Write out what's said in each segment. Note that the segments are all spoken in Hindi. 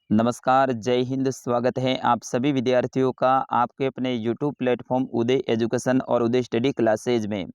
नमस्कार, जय हिंद। स्वागत है आप सभी विद्यार्थियों का आपके अपने यूट्यूब प्लेटफॉर्म उदय एजुकेशन और उदय स्टडी क्लासेज में।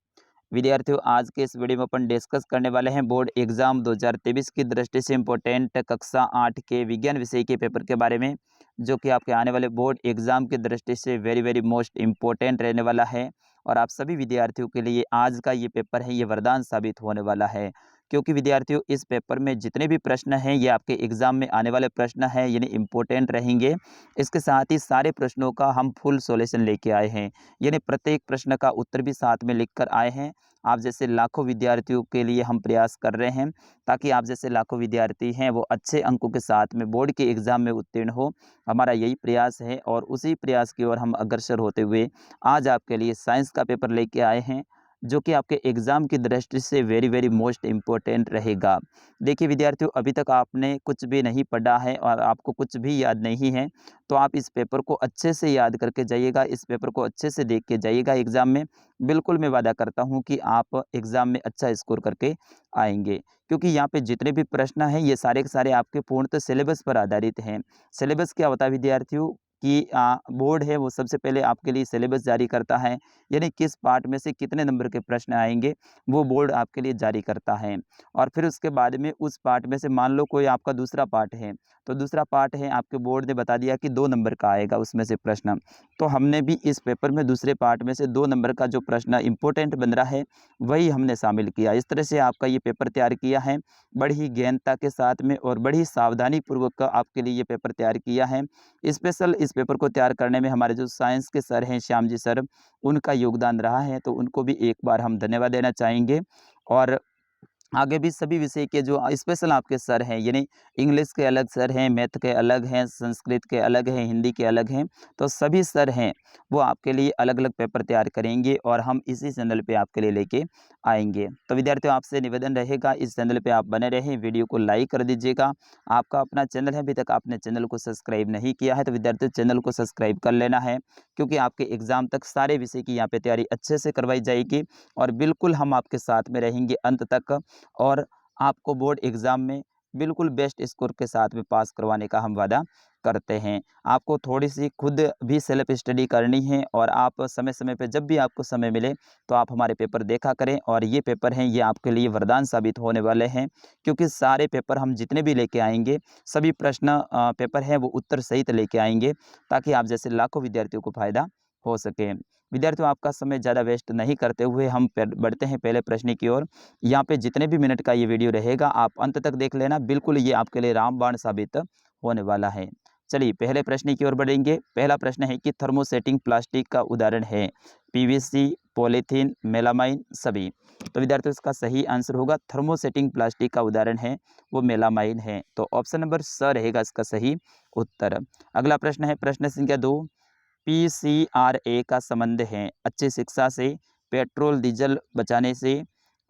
विद्यार्थियों, आज के इस वीडियो में अपन डिस्कस करने वाले हैं बोर्ड एग्जाम 2023 की दृष्टि से इम्पोर्टेंट कक्षा 8 के विज्ञान विषय के पेपर के बारे में, जो कि आपके आने वाले बोर्ड एग्जाम की दृष्टि से वेरी वेरी मोस्ट इम्पोर्टेंट रहने वाला है। और आप सभी विद्यार्थियों के लिए आज का ये पेपर है, ये वरदान साबित होने वाला है, क्योंकि विद्यार्थियों इस पेपर में जितने भी प्रश्न हैं ये आपके एग्जाम में आने वाले प्रश्न हैं, यानी इम्पोर्टेंट रहेंगे। इसके साथ ही सारे प्रश्नों का हम फुल सॉल्यूशन लेके आए हैं, यानी प्रत्येक प्रश्न का उत्तर भी साथ में लिख कर आए हैं। आप जैसे लाखों विद्यार्थियों के लिए हम प्रयास कर रहे हैं, ताकि आप जैसे लाखों विद्यार्थी हैं वो अच्छे अंकों के साथ में बोर्ड के एग्ज़ाम में उत्तीर्ण हो। हमारा यही प्रयास है और उसी प्रयास की ओर हम अग्रसर होते हुए आज आपके लिए साइंस का पेपर लेके आए हैं, जो कि आपके एग्ज़ाम की दृष्टि से वेरी वेरी मोस्ट इम्पोर्टेंट रहेगा। देखिए विद्यार्थियों, अभी तक आपने कुछ भी नहीं पढ़ा है और आपको कुछ भी याद नहीं है, तो आप इस पेपर को अच्छे से याद करके जाइएगा, इस पेपर को अच्छे से देख के जाइएगा एग्ज़ाम में। बिल्कुल मैं वादा करता हूँ कि आप एग्ज़ाम में अच्छा स्कोर करके आएँगे, क्योंकि यहाँ पे जितने भी प्रश्न हैं ये सारे के सारे आपके पूर्णतः सिलेबस पर आधारित हैं। सिलेबस क्या होता है विद्यार्थियों कि बोर्ड है वो सबसे पहले आपके लिए सिलेबस जारी करता है, यानी किस पार्ट में से कितने नंबर के प्रश्न आएंगे वो बोर्ड आपके लिए जारी करता है। और फिर उसके बाद में उस पार्ट में से मान लो कोई आपका दूसरा पार्ट है, तो दूसरा पार्ट है आपके बोर्ड ने बता दिया कि 2 नंबर का आएगा उसमें से प्रश्न, तो हमने भी इस पेपर में दूसरे पार्ट में से 2 नंबर का जो प्रश्न इंपॉर्टेंट बन रहा है वही हमने शामिल किया। इस तरह से आपका ये पेपर तैयार किया है, बड़ी ही गहनता के साथ में और बड़ी सावधानी पूर्वक आपके लिए ये पेपर तैयार किया है। स्पेशल इस पेपर को तैयार करने में हमारे जो साइंस के सर हैं श्याम जी सर, उनका योगदान रहा है, तो उनको भी एक बार हम धन्यवाद देना चाहेंगे। और आगे भी सभी विषय के जो स्पेशल आपके सर हैं, यानी इंग्लिश के अलग सर हैं, मैथ के अलग हैं, संस्कृत के अलग हैं, हिंदी के अलग हैं, तो सभी सर हैं वो आपके लिए अलग अलग पेपर तैयार करेंगे और हम इसी चैनल पे आपके लिए लेके आएंगे। तो विद्यार्थियों, आपसे निवेदन रहेगा इस चैनल पे आप बने रहें, वीडियो को लाइक कर दीजिएगा। आपका अपना चैनल है, अभी तक आपने चैनल को सब्सक्राइब नहीं किया है तो विद्यार्थियों चैनल को सब्सक्राइब कर लेना है, क्योंकि आपके एग्जाम तक सारे विषय की यहाँ पे तैयारी अच्छे से करवाई जाएगी और बिल्कुल हम आपके साथ में रहेंगे अंत तक। और आपको बोर्ड एग्ज़ाम में बिल्कुल बेस्ट स्कोर के साथ में पास करवाने का हम वादा करते हैं। आपको थोड़ी-सी खुद भी सेल्फ स्टडी करनी है और आप समय-समय पे जब भी आपको समय मिले तो आप हमारे पेपर देखा करें। और ये पेपर हैं ये आपके लिए वरदान साबित होने वाले हैं, क्योंकि सारे पेपर हम जितने भी लेके आएँगे, सभी प्रश्न पेपर हैं वो उत्तर सहित लेके आएँगे, ताकि आप जैसे लाखों विद्यार्थियों को फ़ायदा हो सके। विद्यार्थियों, आपका समय ज़्यादा वेस्ट नहीं करते हुए हम बढ़ते हैं पहले प्रश्न की ओर। यहाँ पे जितने भी मिनट का ये वीडियो रहेगा आप अंत तक देख लेना, बिल्कुल ये आपके लिए रामबाण साबित होने वाला है। चलिए पहले प्रश्न की ओर बढ़ेंगे। पहला प्रश्न है कि थर्मोसेटिंग प्लास्टिक का उदाहरण है पीवीसी, पॉलीथीन, मेलामाइन, सभी। तो विद्यार्थियों इसका सही आंसर होगा थर्मोसेटिंग प्लास्टिक का उदाहरण है वो मेलामाइन है, तो ऑप्शन नंबर स रहेगा इसका सही उत्तर। अगला प्रश्न है प्रश्न संख्या 2, पीसीआरए का संबंध है अच्छी शिक्षा से, पेट्रोल डीजल बचाने से,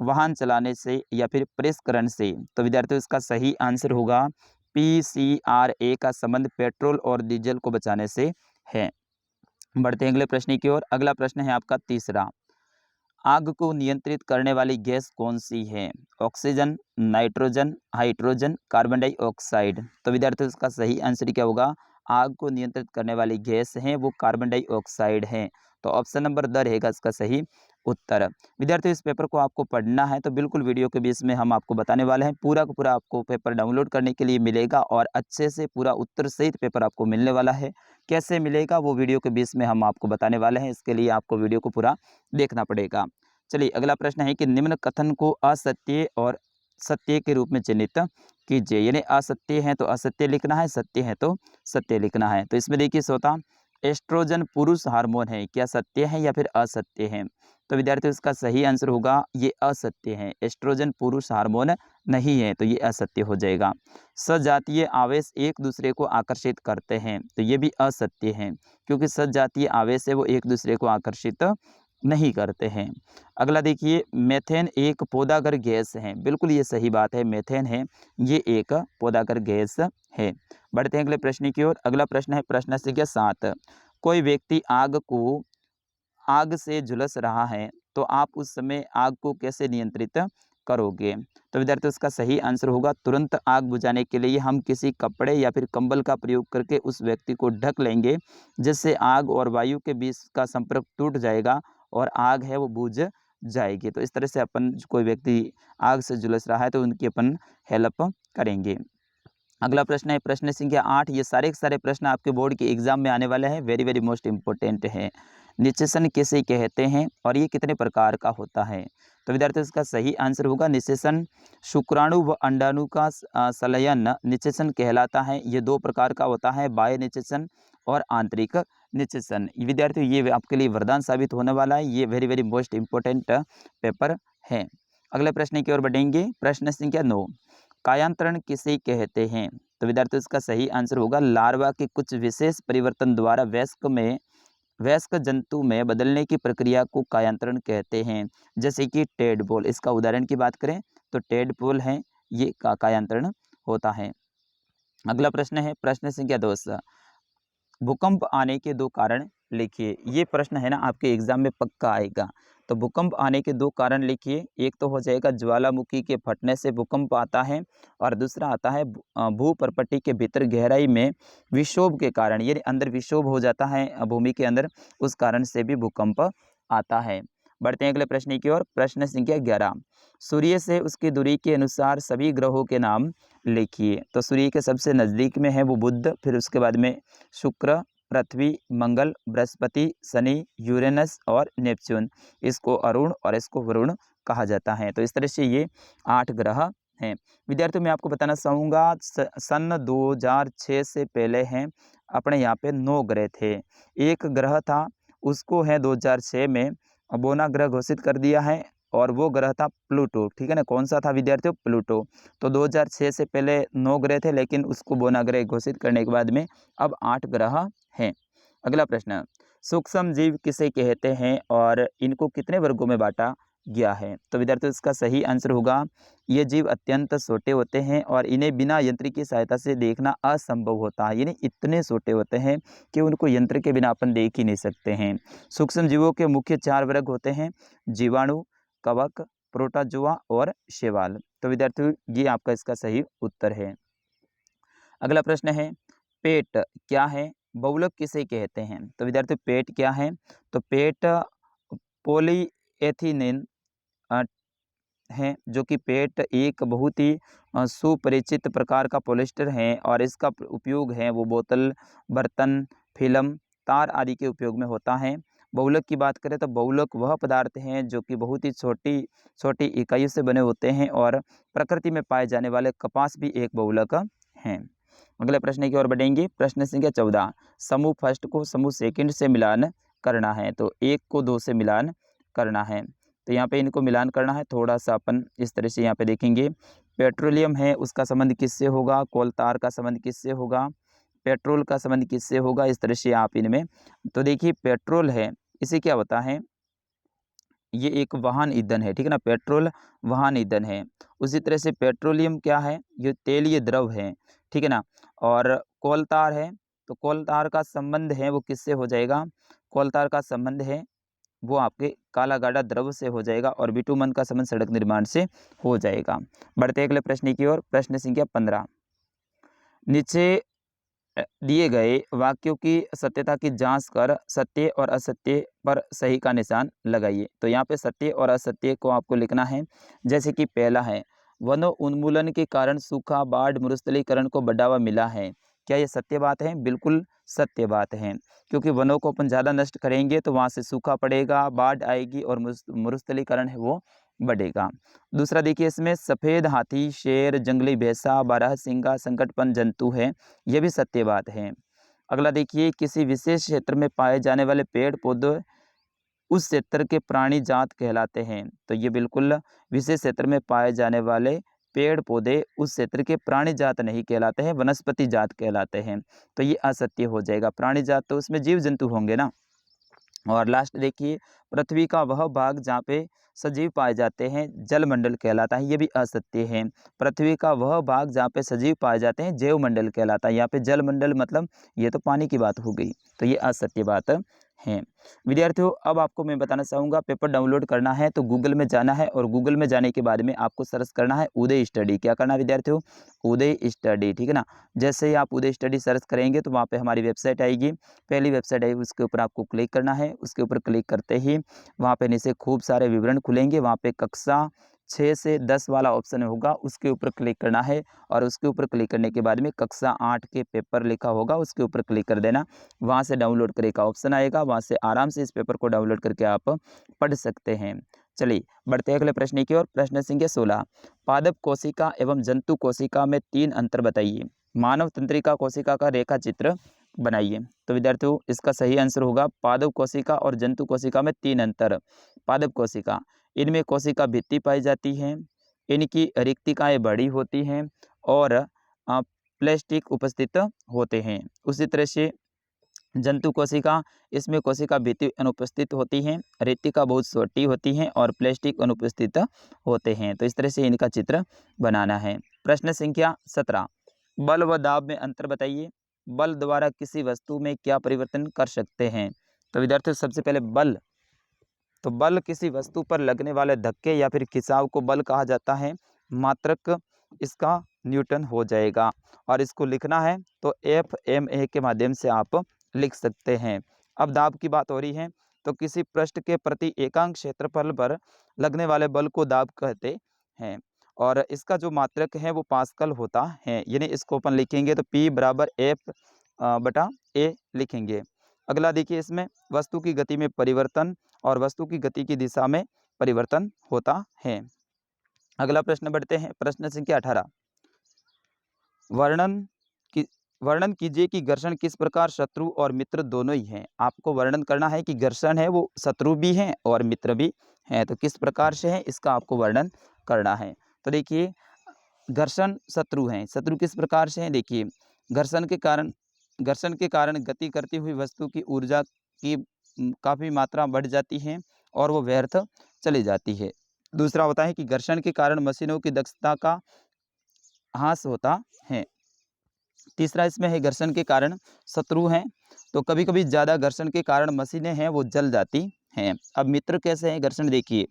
वाहन चलाने से या फिर प्रेसकरण से। तो विद्यार्थियों इसका सही आंसर होगा पीसीआरए का संबंध पेट्रोल और डीजल को बचाने से है। बढ़ते हैं अगले प्रश्न की ओर। अगला प्रश्न है आपका तीसरा, आग को नियंत्रित करने वाली गैस कौन सी है? Oxygen, nitrogen, hydrogen, carbon dioxide. तो विद्यार्थियों इसका सही आंसर क्या होगा? आग को नियंत्रित करने वाली गैस है वो कार्बन डाइऑक्साइड है, तो ऑप्शन नंबर द रहेगा इसका सही उत्तर। विद्यार्थियों इस पेपर को आपको पढ़ना है तो बिल्कुल वीडियो के बीच में हम आपको बताने वाले हैं, पूरा का पूरा आपको पेपर डाउनलोड करने के लिए मिलेगा और अच्छे से पूरा उत्तर सहित पेपर आपको मिलने वाला है। कैसे मिलेगा वो वीडियो के बीच में हम आपको बताने वाले हैं, इसके लिए आपको वीडियो को पूरा देखना पड़ेगा। चलिए अगला प्रश्न है कि निम्न कथन को असत्य और सत्य के रूप में चिन्हित कीजिए, यानी असत्य है तो असत्य लिखना है, सत्य है तो सत्य लिखना है। तो इसमें देखिए श्रोता, एस्ट्रोजन पुरुष हार्मोन है, क्या सत्य है या फिर असत्य है? तो विद्यार्थियों इसका सही आंसर होगा ये असत्य है, एस्ट्रोजन पुरुष हार्मोन नहीं है, तो ये असत्य हो जाएगा। सजातीय आवेश एक दूसरे को आकर्षित करते हैं, तो ये भी असत्य है, क्योंकि सजातीय आवेश है वो एक दूसरे को आकर्षित नहीं करते हैं। अगला देखिए, मेथेन एक पौधागर गैस है, बिल्कुल ये सही बात है, मेथेन है ये एक पौधागर गैस है। बढ़ते हैं अगले प्रश्न की ओर। अगला प्रश्न है प्रश्न संख्या 7, कोई व्यक्ति आग से झुलस रहा है तो आप उस समय आग को कैसे नियंत्रित करोगे? तो विद्यार्थियों इसका सही आंसर होगा तुरंत आग बुझाने के लिए हम किसी कपड़े या फिर कंबल का प्रयोग करके उस व्यक्ति को ढक लेंगे, जिससे आग और वायु के बीच का संपर्क टूट जाएगा और आग है वो बुझ जाएगी। तो इस तरह से अपन कोई व्यक्ति आग से झुलस रहा है तो उनकी अपन हेल्प करेंगे। अगला प्रश्न है प्रश्न संख्या 8। ये सारे के सारे प्रश्न आपके बोर्ड के एग्जाम में आने वाले हैं, वेरी वेरी मोस्ट इंपॉर्टेंट है। निषेचन किसे कहते हैं और ये कितने प्रकार का होता है? तो विद्यार्थियों इसका सही आंसर होगा निषेचन शुक्राणु व अंडाणु का संलयन निषेचन कहलाता है। ये दो प्रकार का होता है, बाह्य निषेचन और आंतरिक निषेचन। विद्यार्थियों ये आपके लिए वरदान साबित होने वाला है, ये very very most important paper है। अगले प्रश्न की ओर बढ़ेंगे। प्रश्न संख्या 9। कायांतरण किसे कहते हैं? तो विद्यार्थियों इसका सही आंसर होगा लार्वा के कुछ विशेष परिवर्तन द्वारा वयस्क जंतु में बदलने की प्रक्रिया को कायांतरण कहते हैं। जैसे कि टेडपोल, इसका उदाहरण की बात करें तो टेडपोल है, ये कायांतरण होता है। अगला प्रश्न है प्रश्न संख्या 10। भूकंप आने के दो कारण लिखिए। ये प्रश्न है ना आपके एग्जाम में पक्का आएगा। तो भूकंप आने के दो कारण लिखिए। एक तो हो जाएगा ज्वालामुखी के फटने से भूकंप आता है और दूसरा आता है भूपर्पट्टी के भीतर गहराई में विक्षोभ के कारण, यानी अंदर विक्षोभ हो जाता है भूमि के अंदर, उस कारण से भी भूकंप आता है। बढ़ते हैं अगले प्रश्न की ओर। प्रश्न संख्या 11। सूर्य से उसकी दूरी के अनुसार सभी ग्रहों के नाम लिखिए। तो सूर्य के सबसे नज़दीक में है वो बुध, फिर उसके बाद में शुक्र, पृथ्वी, मंगल, बृहस्पति, शनि, यूरेनस और नेपच्यून। इसको अरुण और इसको वरुण कहा जाता है। तो इस तरह से ये 8 ग्रह हैं। विद्यार्थियों मैं आपको बताना चाहूँगा सन 2006 से पहले हैं अपने यहाँ पे 9 ग्रह थे। एक ग्रह था उसको है 2006 में बोना ग्रह घोषित कर दिया है और वो ग्रह था प्लूटो। ठीक है ना, कौन सा था विद्यार्थियों? प्लूटो। तो 2006 से पहले 9 ग्रह थे, लेकिन उसको बोना ग्रह घोषित करने के बाद में अब 8 ग्रह हैं। अगला प्रश्न, सूक्ष्म जीव किसे कहते हैं और इनको कितने वर्गों में बांटा गया है? तो विद्यार्थियों इसका सही आंसर होगा ये जीव अत्यंत छोटे होते हैं और इन्हें बिना यंत्र की सहायता से देखना असंभव होता है, यानी इतने छोटे होते हैं कि उनको यंत्र के बिना अपन देख ही नहीं सकते हैं। सूक्ष्म जीवों के मुख्य 4 वर्ग होते हैं, जीवाणु, कवक, प्रोटोजोआ और शैवाल। तो विद्यार्थियों ये आपका इसका सही उत्तर है। अगला प्रश्न है पेट क्या है, बहुलक किसे कहते हैं? तो विद्यार्थियों पेट क्या है? तो पेट पॉलीएथिलीन है, जो कि पेट एक बहुत ही सुपरिचित प्रकार का पॉलिएस्टर है और इसका उपयोग है वो बोतल, बर्तन, फिल्म, तार आदि के उपयोग में होता है। बहुलक की बात करें तो बहुलक वह पदार्थ हैं जो कि बहुत ही छोटी छोटी इकाइयों से बने होते हैं और प्रकृति में पाए जाने वाले कपास भी एक बहुलक हैं। अगले प्रश्न की ओर बढ़ेंगे। प्रश्न संख्या 14। समूह फर्स्ट को समूह सेकंड से मिलान करना है। तो 1 को 2 से मिलान करना है, तो यहाँ पे इनको मिलान करना है। थोड़ा सा अपन इस तरह से यहाँ पे देखेंगे। पेट्रोलियम है उसका संबंध किससे होगा, कोल तार का संबंध किससे होगा, पेट्रोल का संबंध किससे होगा, इस तरह से आप इनमें। तो देखिए पेट्रोल है, इसे क्या होता है, ये एक वाहन ईंधन है। ठीक है ना, पेट्रोल वाहन ईंधन है। उसी तरह से पेट्रोलियम क्या है, ये तेलीय द्रव है। ठीक है ना, और कोल तार है, तो कोल तार का संबंध है वो किससे हो जाएगा, कोल तार का संबंध है वो आपके काला गाढ़ा द्रव से हो जाएगा और बिटुमन का संबंध सड़क निर्माण से हो जाएगा। बढ़ते अगले प्रश्न की ओर। प्रश्न संख्या 15। नीचे दिए गए वाक्यों की सत्यता की जांच कर सत्य और असत्य पर सही का निशान लगाइए। तो यहाँ पे सत्य और असत्य को आपको लिखना है। जैसे कि पहला है वनों उन्मूलन के कारण सूखा, बाढ़, मरुस्थलीकरण को बढ़ावा मिला है। क्या ये सत्य बात है? बिल्कुल सत्य बात है, क्योंकि वनों को अपन ज़्यादा नष्ट करेंगे तो वहाँ से सूखा पड़ेगा, बाढ़ आएगी और मरुस्थलीकरण है वो बढ़ेगा। दूसरा देखिए इसमें सफ़ेद हाथी, शेर, जंगली भैंसा, बारहसिंगा संकटपन जंतु है, ये भी सत्य बात है। अगला देखिए किसी विशेष क्षेत्र में पाए जाने वाले पेड़ पौधे उस क्षेत्र के प्राणी जात कहलाते हैं। तो ये बिल्कुल विशेष क्षेत्र में पाए जाने वाले पेड़ पौधे उस क्षेत्र के प्राणी जात नहीं कहलाते हैं, वनस्पति जात कहलाते हैं। तो ये असत्य हो जाएगा, प्राणी जात तो उसमें जीव जंतु होंगे ना। और लास्ट देखिए पृथ्वी का वह भाग जहाँ पे सजीव पाए जाते हैं जलमंडल कहलाता है, ये भी असत्य है। पृथ्वी का वह भाग जहाँ पे सजीव पाए जाते हैं जैवमंडल कहलाता है। यहाँ पे जलमंडल मतलब ये तो पानी की बात हो गई, तो ये असत्य बात हैं। विद्यार्थियों, अब आपको मैं बताना चाहूँगा, पेपर डाउनलोड करना है तो गूगल में जाना है और गूगल में जाने के बाद में आपको सर्च करना है उदय स्टडी। क्या करना है विद्यार्थियों? उदय स्टडी, ठीक है ना। जैसे ही आप उदय स्टडी सर्च करेंगे तो वहाँ पे हमारी वेबसाइट आएगी। पहली वेबसाइट आएगी, उसके ऊपर आपको क्लिक करना है। उसके ऊपर क्लिक करते ही वहाँ पे नीचे खूब सारे विवरण खुलेंगे। वहाँ पे कक्षा 6 से 10 वाला ऑप्शन होगा, उसके ऊपर क्लिक करना है और उसके ऊपर क्लिक करने के बाद में कक्षा 8 के पेपर लिखा होगा, उसके ऊपर क्लिक कर देना। वहाँ से डाउनलोड करे का ऑप्शन आएगा, वहाँ से आराम से इस पेपर को डाउनलोड करके आप पढ़ सकते हैं। चलिए बढ़ते हैं अगले प्रश्न की ओर। प्रश्न संख्या 16, पादप कोशिका एवं जंतु कोशिका में 3 अंतर बताइए। मानव तंत्रिका कोशिका का रेखा चित्र बनाइए। तो विद्यार्थियों, इसका सही आंसर होगा पादप कोशिका और जंतु कोशिका में 3 अंतर। पादप कोशिका, इनमें कोशिका भित्ति पाई जाती है, इनकी रिक्तिकाएँ बड़ी होती हैं और प्लास्टिक उपस्थित होते हैं। उसी तरह से जंतु कोशिका, इसमें कोशिका भित्ति अनुपस्थित होती हैं, रिक्तिका बहुत छोटी होती हैं और प्लास्टिक अनुपस्थित होते हैं। तो इस तरह से इनका चित्र बनाना है। प्रश्न संख्या 17, बल व दाब में अंतर बताइए। बल द्वारा किसी वस्तु में क्या परिवर्तन कर सकते हैं? तो विद्यार्थियों, सबसे पहले बल, तो बल किसी वस्तु पर लगने वाले धक्के या फिर खिंचाव को बल कहा जाता है। मात्रक इसका न्यूटन हो जाएगा और इसको लिखना है तो FMA के माध्यम से आप लिख सकते हैं। अब दाब की बात हो रही है, तो किसी पृष्ठ के प्रति एकांक क्षेत्रफल पर लगने वाले बल को दाब कहते हैं और इसका जो मात्रक है वो पास्कल होता है। यानी इसको अपन लिखेंगे तो P बराबर F/A लिखेंगे। अगला देखिए, इसमें वस्तु की गति में परिवर्तन और वस्तु की गति की दिशा में परिवर्तन होता है। अगला प्रश्न बढ़ते हैं। प्रश्न संख्या 18, वर्णन कीजिए कि घर्षण किस प्रकार शत्रु और मित्र दोनों ही हैं। आपको वर्णन करना है कि घर्षण है वो शत्रु भी हैं और मित्र भी हैं, तो किस प्रकार से है इसका आपको वर्णन करना है। तो देखिए, घर्षण शत्रु हैं। शत्रु किस प्रकार से हैं? देखिए, घर्षण के कारण गति करती हुई वस्तु की ऊर्जा की काफ़ी मात्रा बढ़ जाती है और वो व्यर्थ चली जाती है। दूसरा होता है कि घर्षण के कारण मशीनों की दक्षता का ह्रास होता है। तीसरा इसमें है घर्षण के कारण शत्रु हैं, तो कभी कभी ज़्यादा घर्षण के कारण मशीनें हैं वो जल जाती हैं। अब मित्र कैसे हैं घर्षण? देखिए,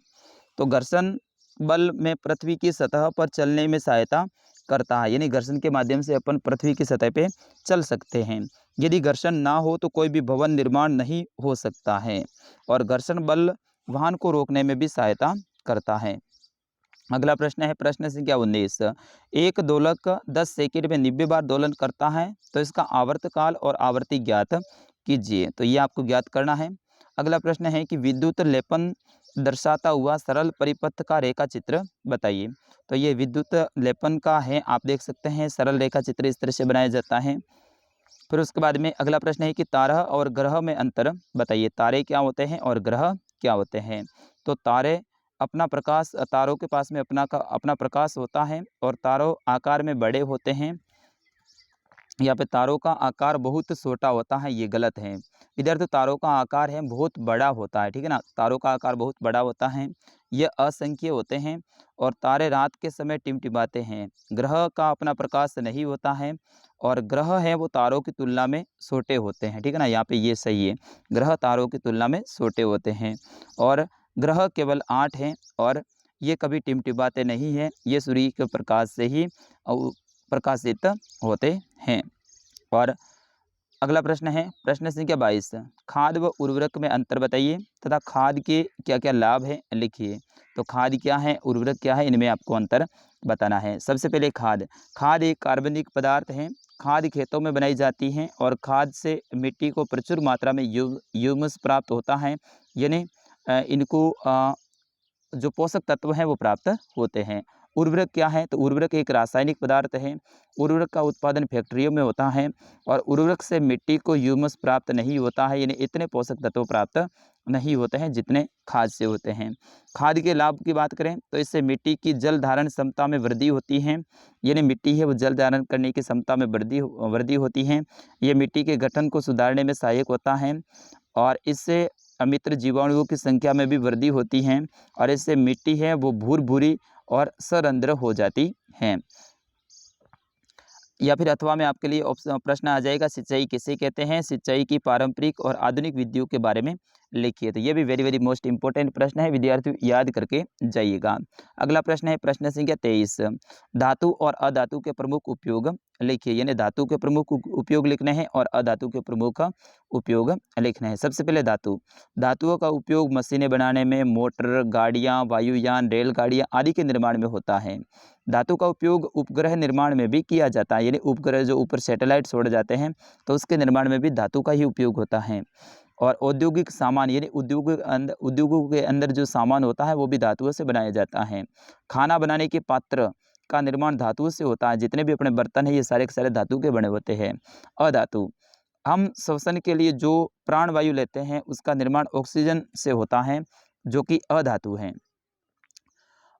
तो घर्षण बल में पृथ्वी की सतह पर चलने में सहायता करता है। यानी घर्षण के माध्यम से अपन पृथ्वी की सतह पे चल सकते हैं। यदि घर्षण ना हो तो कोई भी भवन निर्माण नहीं हो सकता है और घर्षण बल वाहन को रोकने में भी सहायता करता है। अगला प्रश्न है प्रश्न संख्या 19, एक दोलक 10 सेकंड में 90 बार दोलन करता है, तो इसका आवर्तकाल और आवर्ती ज्ञात कीजिए। तो ये आपको ज्ञात करना है। अगला प्रश्न है कि विद्युत लेपन दर्शाता हुआ सरल परिपथ का रेखा चित्र बताइए। तो ये विद्युत लेपन का है, आप देख सकते हैं सरल रेखा चित्र इस तरह से बनाया जाता है। फिर उसके बाद में अगला प्रश्न है कि तारा और ग्रह में अंतर बताइए। तारे क्या होते हैं और ग्रह क्या होते हैं? तो तारे अपना प्रकाश, तारों के पास में अपना प्रकाश होता है और तारों आकार में बड़े होते हैं। यहाँ पे तारों का आकार बहुत छोटा होता है, ये गलत है विद्यार्थी। तारों का आकार है बहुत बड़ा होता है, ठीक है ना। तारों का आकार बहुत बड़ा होता है, ये असंख्य होते हैं और तारे रात के समय टिमटिमाते हैं। ग्रह का अपना प्रकाश नहीं होता है और ग्रह है वो तारों की तुलना में छोटे होते हैं, ठीक है ना। यहाँ पे ये सही है, ग्रह तारों की तुलना में छोटे होते हैं और ग्रह केवल 8 हैं और ये कभी टिमटिमाते नहीं हैं, ये सूर्य के प्रकाश से ही प्रकाशित होते हैं। और अगला प्रश्न है प्रश्न संख्या 22, खाद व उर्वरक में अंतर बताइए तथा खाद के क्या क्या लाभ हैं लिखिए। तो खाद क्या है, उर्वरक क्या है, इनमें आपको अंतर बताना है। सबसे पहले खाद एक कार्बनिक पदार्थ है। खाद खेतों में बनाई जाती हैं और खाद से मिट्टी को प्रचुर मात्रा में ह्यूमस प्राप्त होता है। यानी इनको जो पोषक तत्व हैं वो प्राप्त होते हैं। उर्वरक क्या है? तो उर्वरक एक रासायनिक पदार्थ है। उर्वरक का उत्पादन फैक्ट्रियों में होता है और उर्वरक से मिट्टी को ह्यूमस प्राप्त नहीं होता है, यानी इतने पोषक तत्व प्राप्त नहीं होते हैं जितने खाद से होते हैं। खाद के लाभ की बात करें तो इससे मिट्टी की जल धारण क्षमता में वृद्धि होती है, यानी मिट्टी है वो जल धारण करने की क्षमता में वृद्धि होती है। ये मिट्टी के गठन को सुधारने में सहायक होता है और इससे मित्र जीवाणुओं की संख्या में भी वृद्धि होती है और इससे मिट्टी है वो भूर-भूरी और सरंध्र हो जाती हैं। या फिर अथवा में आपके लिए ऑप्शन प्रश्न आ जाएगा, सिंचाई किसे कहते हैं, सिंचाई की पारंपरिक और आधुनिक विधियों के बारे में लिखिए। तो ये भी वेरी वेरी मोस्ट इंपॉर्टेंट प्रश्न है, विद्यार्थियों याद करके जाइएगा। अगला प्रश्न है प्रश्न संख्या 23, धातु और अधातु के प्रमुख उपयोग लिखिए। यानी धातु के प्रमुख उपयोग लिखने हैं और अधातु के प्रमुख उपयोग लिखने हैं। सबसे पहले धातु, धातुओं का उपयोग मशीनें बनाने में, मोटर, गाड़ियाँ, वायुयान, रेलगाड़ियाँ आदि के निर्माण में होता है। धातु का उपयोग उपग्रह निर्माण में भी किया जाता है। यानी उपग्रह जो ऊपर सैटेलाइट छोड़ जाते हैं तो उसके निर्माण में भी धातु का ही उपयोग होता है। और औद्योगिक सामान यानी उद्योगों के अंदर जो सामान होता है वो भी धातुओं से बनाया जाता है। खाना बनाने के पात्र का निर्माण धातुओं से होता है। जितने भी अपने बर्तन हैं ये सारे के सारे धातु के बने होते हैं। अधातु, हम श्वसन के लिए जो प्राणवायु लेते हैं उसका निर्माण ऑक्सीजन से होता है, जो कि अधातु है।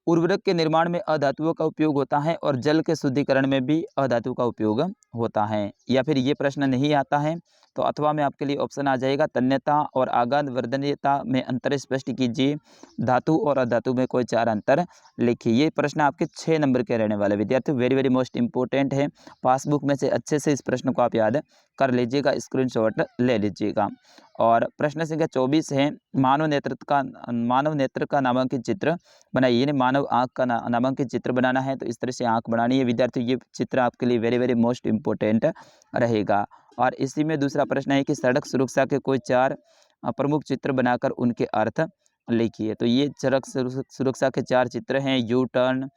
उर्वरक के निर्माण में अधातुओं का उपयोग होता है और जल के शुद्धिकरण में भी अधातु का उपयोग होता है। या फिर ये प्रश्न नहीं आता है तो अथवा में आपके लिए ऑप्शन आ जाएगा, तन्यता और आघात वर्धनीयता में अंतर स्पष्ट कीजिए, धातु और अधातु में कोई 4 अंतर लिखिए। ये प्रश्न आपके 6 नंबर के रहने वाले विद्यार्थी, वेरी वेरी मोस्ट इंपॉर्टेंट है। पासबुक में से अच्छे से इस प्रश्न को आप याद कर लीजिएगा, स्क्रीनशॉट ले लीजिएगा। और प्रश्न संख्या 24 है, मानव नेत्र का नामांकित चित्र बनाइए। यानी मानव आँख का नामांकित चित्र बनाना है तो इस तरह से आँख बनानी है विद्यार्थी। ये चित्र आपके लिए वेरी वेरी मोस्ट इंपॉर्टेंट रहेगा। और इसी में दूसरा प्रश्न है कि सड़क सुरक्षा के कोई 4 प्रमुख चित्र बनाकर उनके अर्थ लिखिए। तो ये सड़क सुरक्षा के 4 चित्र हैं, यू टर्न,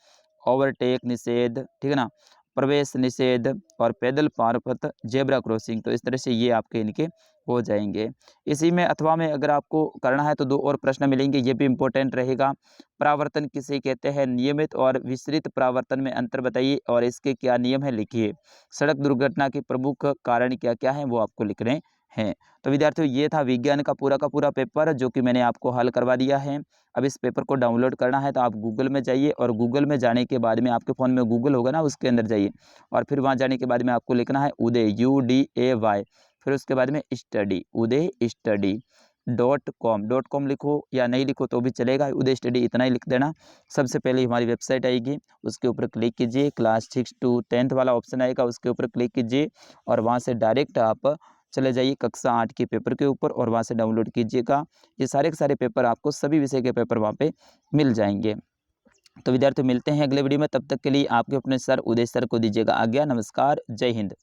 ओवरटेक निषेध, ठीक है ना, प्रवेश निषेध और पैदल पार पथ, जेब्रा क्रॉसिंग। तो इस तरह से ये आपके इनके हो जाएंगे। इसी में अथवा में अगर आपको करना है तो 2 और प्रश्न मिलेंगे, ये भी इंपॉर्टेंट रहेगा। परावर्तन किसे कहते हैं, नियमित और विस्तृत परावर्तन में अंतर बताइए और इसके क्या नियम है लिखिए। सड़क दुर्घटना के प्रमुख कारण क्या क्या हैं वो आपको लिखने हैं। तो विद्यार्थियों ये था विज्ञान का पूरा पेपर जो कि मैंने आपको हल करवा दिया है। अब इस पेपर को डाउनलोड करना है तो आप गूगल में जाइए और गूगल में जाने के बाद में आपके फ़ोन में गूगल होगा ना, उसके अंदर जाइए और फिर वहाँ जाने के बाद में आपको लिखना है उदय, UDAY, फिर उसके बाद में स्टडी, उदय स्टडी .com लिखो या नहीं लिखो तो भी चलेगा, उदय स्टडी इतना ही लिख देना। सबसे पहले हमारी वेबसाइट आएगी, उसके ऊपर क्लिक कीजिए, क्लास 6 to 10th वाला ऑप्शन आएगा, उसके ऊपर क्लिक कीजिए और वहाँ से डायरेक्ट आप चले जाइए कक्षा 8 के पेपर के ऊपर और वहाँ से डाउनलोड कीजिएगा। ये सारे के सारे पेपर आपको सभी विषय के पेपर वहाँ पे मिल जाएंगे। तो विद्यार्थी मिलते हैं अगले वीडियो में, तब तक के लिए आपके अपने सर उदय सर को दीजिएगा आज्ञा। नमस्कार, जय हिंद।